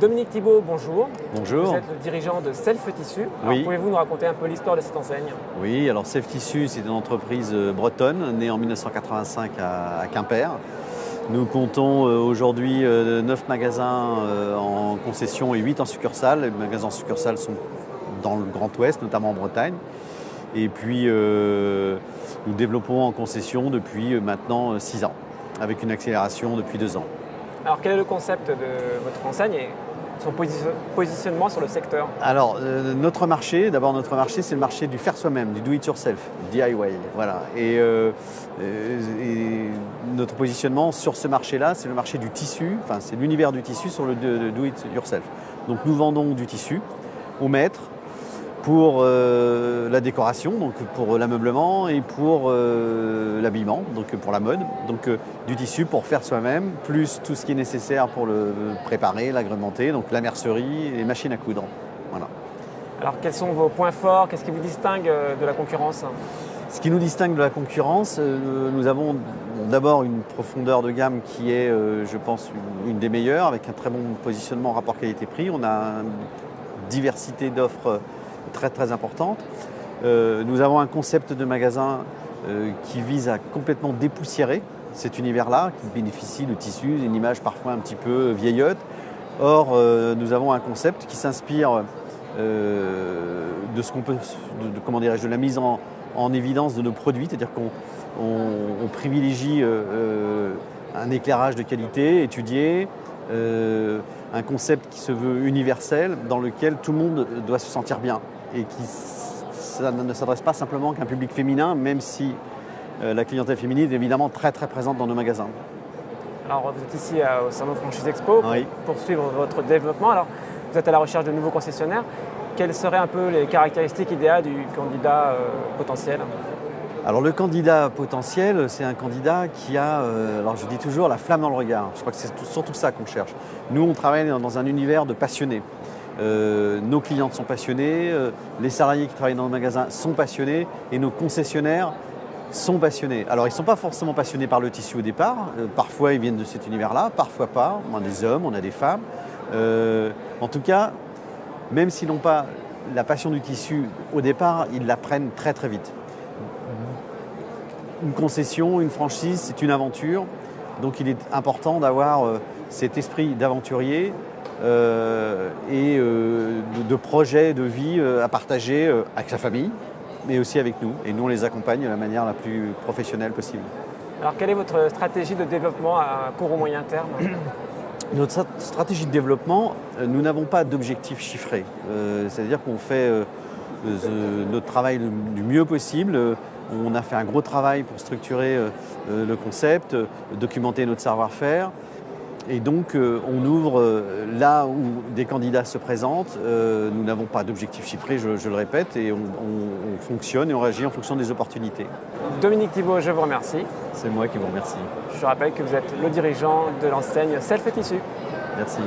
Dominique Thibault, bonjour. Bonjour. Vous êtes le dirigeant de Self Tissu. Oui. Pouvez-vous nous raconter un peu l'histoire de cette enseigne? Oui, alors Self Tissu, c'est une entreprise bretonne, née en 1985 à Quimper. Nous comptons aujourd'hui 9 magasins en concession et 8 en succursale. Les magasins en succursale sont dans le Grand Ouest, notamment en Bretagne. Et puis, nous développons en concession depuis maintenant 6 ans, avec une accélération depuis 2 ans. Alors, quel est le concept de votre enseigne et son positionnement sur le secteur? Alors, notre marché, c'est le marché du faire soi-même, du do-it-yourself, DIY. Voilà. Et notre positionnement sur ce marché-là, c'est le marché du tissu, enfin, c'est l'univers du tissu sur le do-it-yourself. Donc, nous vendons du tissu au maître pour la décoration, donc pour l'ameublement et pour l'habillement, donc pour la mode. Donc du tissu pour faire soi-même, plus tout ce qui est nécessaire pour le préparer, l'agrémenter, donc la mercerie et les machines à coudre. Voilà. Alors quels sont vos points forts? Qu'est-ce qui vous distingue de la concurrence? Ce qui nous distingue de la concurrence, nous avons d'abord une profondeur de gamme qui est, je pense, une des meilleures, avec un très bon positionnement rapport qualité-prix. On a une diversité d'offres très très importante. Nous avons un concept de magasin qui vise à complètement dépoussiérer cet univers-là, qui bénéficie de tissus, d'une image parfois un petit peu vieillotte. Or, nous avons un concept qui s'inspire de ce qu'on peut, de la mise en évidence de nos produits, c'est-à-dire qu'on privilégie un éclairage de qualité, étudié, un concept qui se veut universel, dans lequel tout le monde doit se sentir bien et ça ne s'adresse pas simplement qu'à un public féminin, même si la clientèle féminine est évidemment très très présente dans nos magasins. Alors vous êtes ici au Salon Franchise Expo Oui. pour poursuivre votre développement. Alors vous êtes à la recherche de nouveaux concessionnaires. Quelles seraient un peu les caractéristiques idéales du candidat potentiel? Alors le candidat potentiel, c'est un candidat qui a, alors je dis toujours, la flamme dans le regard. Je crois que c'est surtout ça qu'on cherche. Nous, on travaille dans un univers de passionnés. Nos clientes sont passionnés, les salariés qui travaillent dans le magasin sont passionnés et nos concessionnaires sont passionnés. Alors ils ne sont pas forcément passionnés par le tissu au départ, parfois ils viennent de cet univers-là, parfois pas. On a des hommes, on a des femmes. En tout cas, même s'ils n'ont pas la passion du tissu au départ, ils la prennent très très vite. Une concession, une franchise, c'est une aventure. Donc il est important d'avoir cet esprit d'aventurier et de projet de vie à partager avec sa famille, mais aussi avec nous. Et nous, on les accompagne de la manière la plus professionnelle possible. Alors quelle est votre stratégie de développement à court ou moyen terme? Notre stratégie de développement, nous n'avons pas d'objectif chiffré. C'est-à-dire qu'on fait notre travail du mieux possible. On a fait un gros travail pour structurer le concept, documenter notre savoir-faire. Et donc, on ouvre là où des candidats se présentent. Nous n'avons pas d'objectif chiffré, je le répète, et on fonctionne et on réagit en fonction des opportunités. Dominique Thibault, je vous remercie. C'est moi qui vous remercie. Je rappelle que vous êtes le dirigeant de l'enseigne Self Tissu. Merci.